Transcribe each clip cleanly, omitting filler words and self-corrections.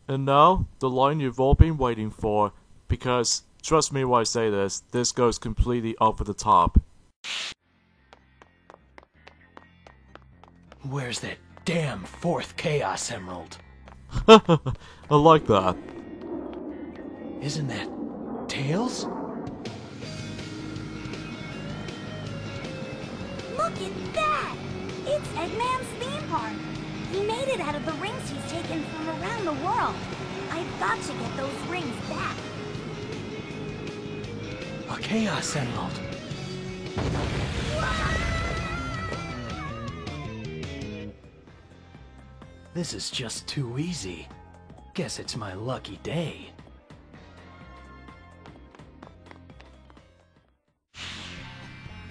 And now, the line you've all been waiting for, because, trust me when I say this goes completely over the top. Where's that damn fourth Chaos Emerald? I like that. Isn't that Tails? Look at that! It's Eggman's theme park! He made it out of the rings he's taken from around the world. I've got to get those rings back. A Chaos Emerald. This is just too easy. Guess it's my lucky day.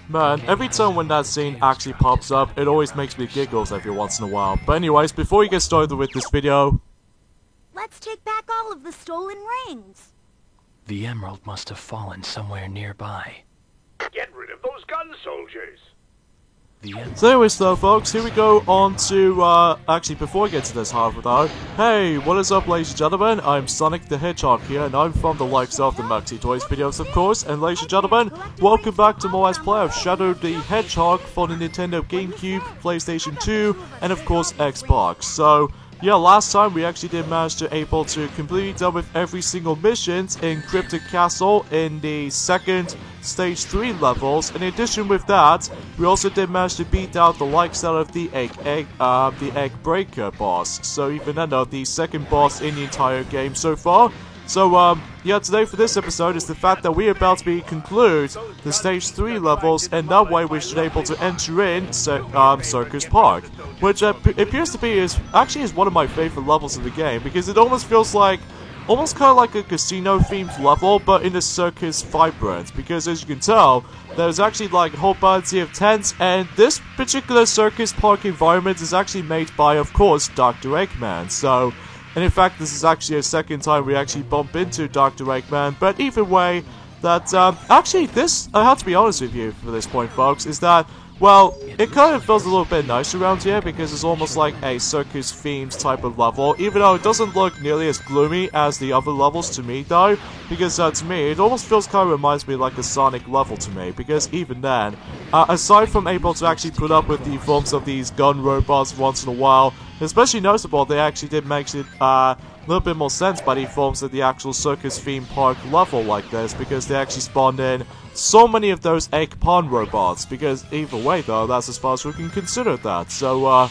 Man, every time when that scene actually pops up, it always makes me giggles every once in a while. But anyways, before we get started with this video... Let's take back all of the stolen rings. The emerald must have fallen somewhere nearby. Get rid of those gun soldiers! So anyways though folks, here we go on to, actually before we get to this however though, hey, what is up ladies and gentlemen, I'm Sonic the Hedgehog here, and I'm from the likes of the Maxi Toys videos of course, and ladies and gentlemen, welcome back to more Let's Play of Shadow the Hedgehog for the Nintendo GameCube, PlayStation 2, and of course Xbox. So, yeah, last time we actually did manage to able to completely done with every single mission in Cryptic Castle in the second Stage 3 levels. In addition with that, we also did manage to beat out the likes out of the Egg Breaker boss. So even then though, the second boss in the entire game so far. So, yeah, today for this episode is the fact that we are about to conclude the Stage 3 levels, and that way we should be able to enter in Circus Park. Which appears to be is one of my favorite levels of the game, because it almost feels like, almost kind of like a casino-themed level, but in a circus vibrant. Because as you can tell, there's actually like a whole bunch of tents, and this particular Circus Park environment is actually made by, of course, Dr. Eggman. So... and in fact, this is actually a second time we actually bump into Dr. Eggman, but either way, that, actually, this, I have to be honest with you for this point, folks, is that, well, it kind of feels a little bit nice around here, because it's almost like a circus-themed type of level, even though it doesn't look nearly as gloomy as the other levels to me, though, because, to me, it almost feels kind of reminds me like a Sonic level to me, because even then, aside from able to actually put up with the forms of these gun robots once in a while, especially noticeable, they actually did make it a little bit more sense by the forms of the actual circus theme park level like this, because they actually spawned in so many of those egg pawn robots, because either way though, that's as far as we can consider that. So,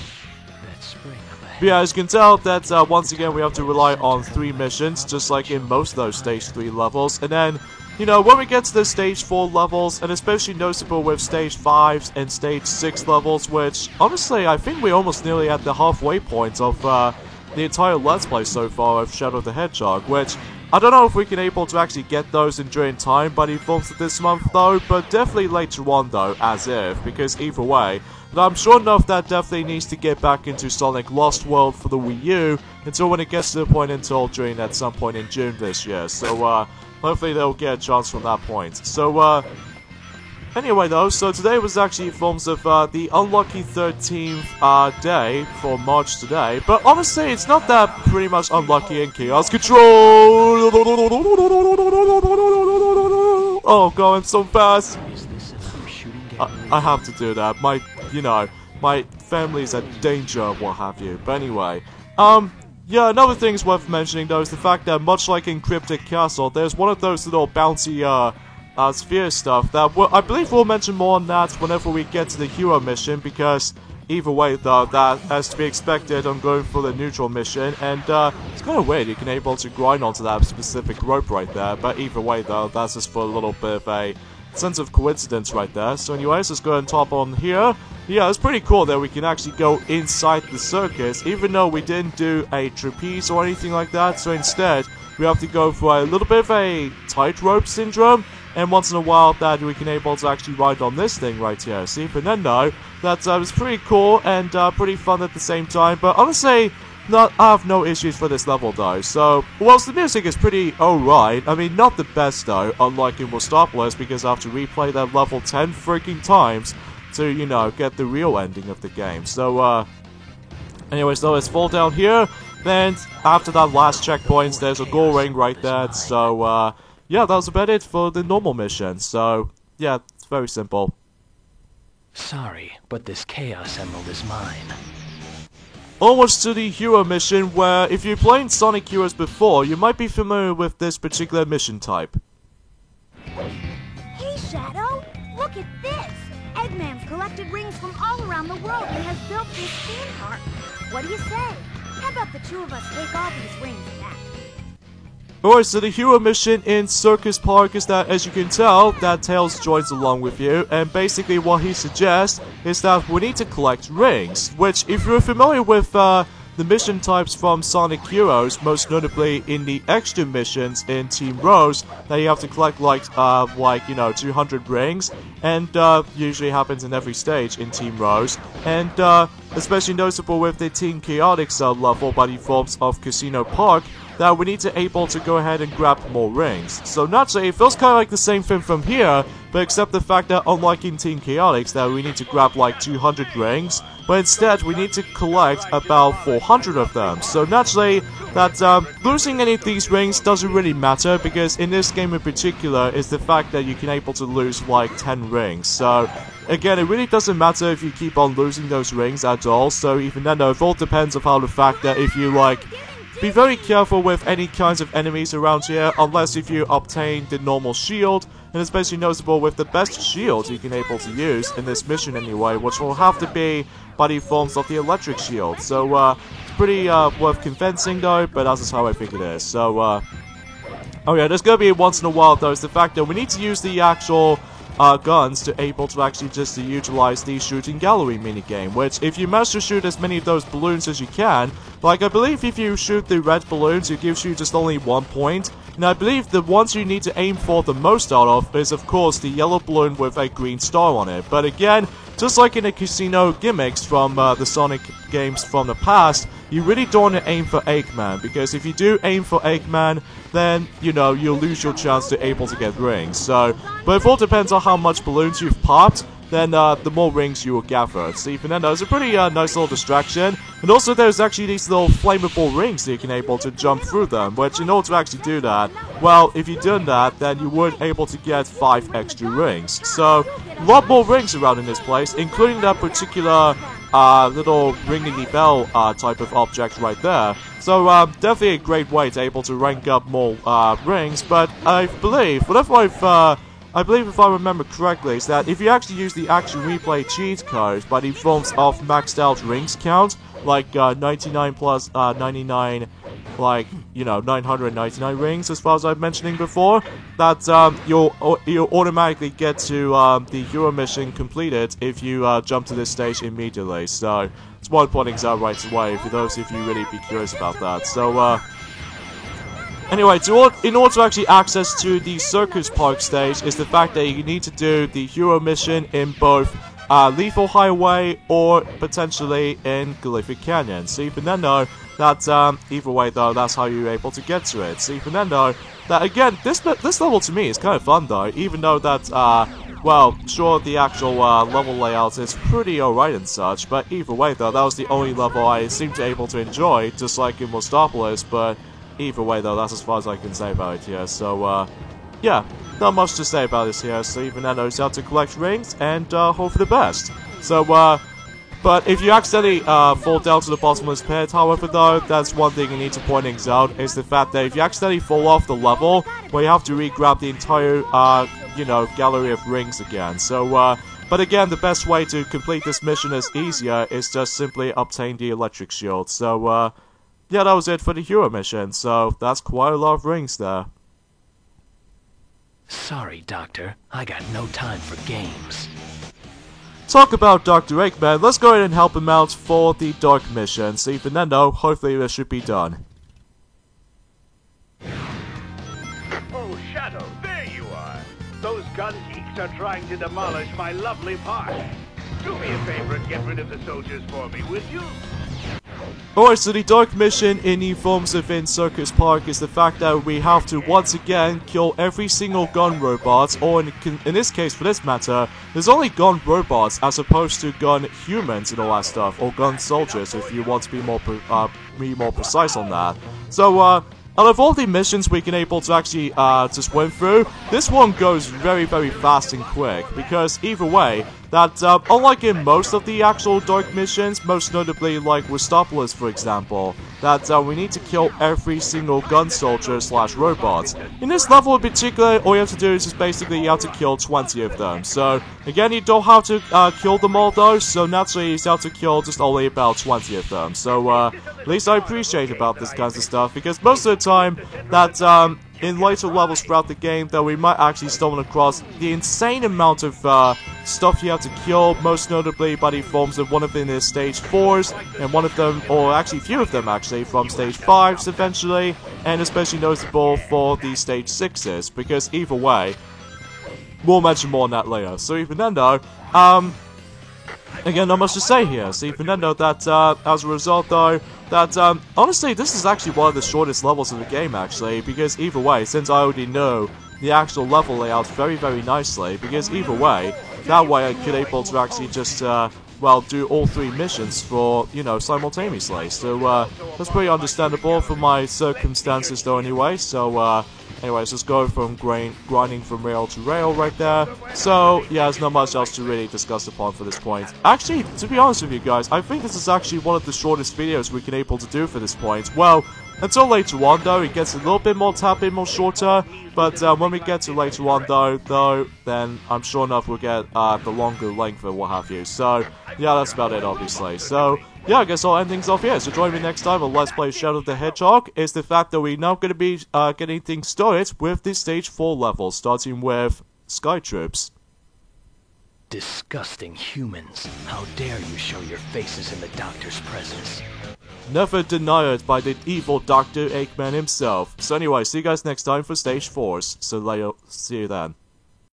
yeah, as you can tell, that once again we have to rely on 3 missions, just like in most of those Stage 3 levels, and then, you know, when we get to the Stage 4 levels, and especially noticeable with Stage 5 and Stage 6 levels, which, honestly, I think we're almost nearly at the halfway point of the entire Let's Play so far of Shadow the Hedgehog, which, I don't know if we can able to actually get those in during time by the forms of this month though, but definitely later on though, as if, because either way, but I'm sure enough that definitely needs to get back into Sonic Lost World for the Wii U, until when it gets to the point until during at some point in June this year, so hopefully they'll get a chance from that point. So, anyway though, so today was actually forms of the unlucky 13th day for March today, but honestly it's not that pretty much unlucky in Chaos Control! Oh god, I'm so fast! I have to do that, my family's at danger, what have you, but anyway, yeah, another thing's worth mentioning though is the fact that much like in Cryptic Castle, there's one of those little bouncy, sphere stuff that I believe we'll mention more on that whenever we get to the hero mission, because either way though, that has to be expected. I'm going for the neutral mission, and it's kind of weird you can able to grind onto that specific rope right there, but either way though, that's just for a little bit of a sense of coincidence right there. So anyways, let's go and top on here. Yeah, it's pretty cool that we can actually go inside the circus, even though we didn't do a trapeze or anything like that, so instead we have to go for a little bit of a tightrope syndrome, and once in a while that we can able to actually ride on this thing right here. See, but then no, that was pretty cool and pretty fun at the same time, but honestly, I have no issues for this level though. So, whilst the music is pretty alright, I mean not the best though, unlike in Wostopolis, because I have to replay that level 10 freaking times to, you know, get the real ending of the game. So, anyways though, let's fall down here. And after that last checkpoint, there's a goal ring right there. So, yeah, that was about it for the normal mission. So, yeah, it's very simple. Sorry, but this Chaos Emerald is mine. Onwards to the Hero mission, where if you've played Sonic Heroes before, you might be familiar with this particular mission type. Hey, Shadow! Look at this! Eggman's collected rings from all around the world and has built this theme park. What do you say? How about the two of us take all these rings back? Alright, so the hero mission in Circus Park is that, as you can tell, that Tails joins along with you, and basically what he suggests is that we need to collect rings, which, if you're familiar with the mission types from Sonic Heroes, most notably in the extra missions in Team Rose, that you have to collect like 200 rings, and usually happens in every stage in Team Rose, and especially noticeable with the Team Chaotix level by the forms of Casino Park, that we need to able to go ahead and grab more rings. So naturally, it feels kind of like the same thing from here, but except the fact that unlike in Team Chaotix, that we need to grab like 200 rings, but instead we need to collect about 400 of them. So naturally, that losing any of these rings doesn't really matter, because in this game in particular is the fact that you can able to lose like 10 rings. So again, it really doesn't matter if you keep on losing those rings at all. So even then, it all depends on how the fact that if you like be very careful with any kinds of enemies around here, unless if you obtain the normal shield, and especially noticeable with the best shield you can able to use in this mission anyway, which will have to be by the forms of the electric shield. So it's pretty worth convincing though, but that's just how I think it is. So oh yeah, there's gonna be once in a while though, is the fact that we need to use the actual guns to able to actually just to utilize the shooting gallery minigame, which if you manage to shoot as many of those balloons as you can, like I believe if you shoot the red balloons it gives you just only 1 point, and I believe the ones you need to aim for the most out of is of course the yellow balloon with a green star on it. But again, just like in the casino gimmicks from the Sonic games from the past, you really don't want to aim for Eggman, because if you do aim for Eggman, then, you know, you'll lose your chance to able to get rings. So, but it all depends on how much balloons you've popped, then the more rings you will gather. So even then, there's a pretty nice little distraction. And also there's actually these little flammable rings that you can able to jump through them, which in order to actually do that, well, if you done that, then you would able to get 5 extra rings. So, a lot more rings around in this place, including that particular little ringing the bell type of object right there. So definitely a great way to able to rank up more rings, but I believe, I believe if I remember correctly, is that if you actually use the Action Replay cheat code by the forms of maxed out rings count, like 99 plus 99, like, you know, 999 rings as far as I'm mentioning before, that you'll automatically get to the hero mission completed if you jump to this stage immediately. So it's one pointing out right away for those of you really be curious about that. So anyway, in order to actually access to the Circus Park stage is the fact that you need to do the hero mission in both Lethal Highway or potentially in Glyphic Canyon. So even then though, that either way though, that's how you're able to get to it. So even then though, that again, this level to me is kind of fun though, even though that well, sure, the actual level layout is pretty alright and such, but either way though, that was the only level I seemed to able to enjoy, just like in Monstopolis. But either way though, that's as far as I can say about it here. So yeah, not much to say about this here. So even then, knows how to collect rings and hope for the best. So but if you accidentally fall down to the bottomless pit, however though, that's one thing you need to point out, is the fact that if you accidentally fall off the level, well, you have to re-grab the entire you know, gallery of rings again. So but again, the best way to complete this mission is easier, is just simply obtain the electric shield. So yeah, that was it for the hero mission. So that's quite a lot of rings there. Sorry, Doctor. I got no time for games. Talk about Dr. Eggman, let's go ahead and help him out for the Dark mission. So even then though, hopefully this should be done. Oh, Shadow, there you are. Those gun geeks are trying to demolish my lovely park. Do me a favor and get rid of the soldiers for me, will you? Alright, so the dark mission in the forms within Circus Park is the fact that we have to once again kill every single gun robot, or in this case, for this matter, there's only gun robots as opposed to gun humans and all that stuff, or gun soldiers if you want to be more precise on that. So, out of all the missions we can able to actually just win through, this one goes very, very fast and quick, because either way, that unlike in most of the actual dark missions, most notably like Wistopolis for example, that we need to kill every single gun soldier slash robot. In this level in particular, all you have to do is just basically you have to kill 20 of them. So again, you don't have to kill them all though, so naturally you have to kill just only about 20 of them. So at least I appreciate about this kinds of stuff, because most of the time that in later levels throughout the game, that we might actually stumble across the insane amount of stuff you have to kill, most notably by the forms of one of them is stage 4s, and one of them, or actually a few of them actually, from stage 5s eventually, and especially noticeable for the stage 6s, because either way, we'll mention more on that later. So even then though, again, not much to say here. So even then though that, as a result though, that, honestly, this is actually one of the shortest levels of the game, actually, because either way, since I already know the actual level layout very, very nicely, because either way, that way I could able to actually just, well, do all 3 missions for, you know, simultaneously. So, that's pretty understandable for my circumstances, though, anyway. So, anyways, let's go from grinding from rail to rail right there. So, yeah, there's not much else to really discuss upon for this point. Actually, to be honest with you guys, I think this is actually one of the shortest videos we can able to do for this point. Well, until later on, though, it gets a little bit more more shorter. But when we get to later on, though, then I'm sure enough we'll get the longer length and what have you. So, yeah, that's about it, obviously. So, yeah, I guess I'll end things off here. So join me next time on Let's Play Shadow the Hedgehog. Is the fact that we're now going to be getting things started with the stage 4 level, starting with Sky Troops. Disgusting humans. How dare you show your faces in the doctor's presence? Never denied by the evil Dr. Eggman himself. So anyway, see you guys next time for stage 4s. So later, see you then.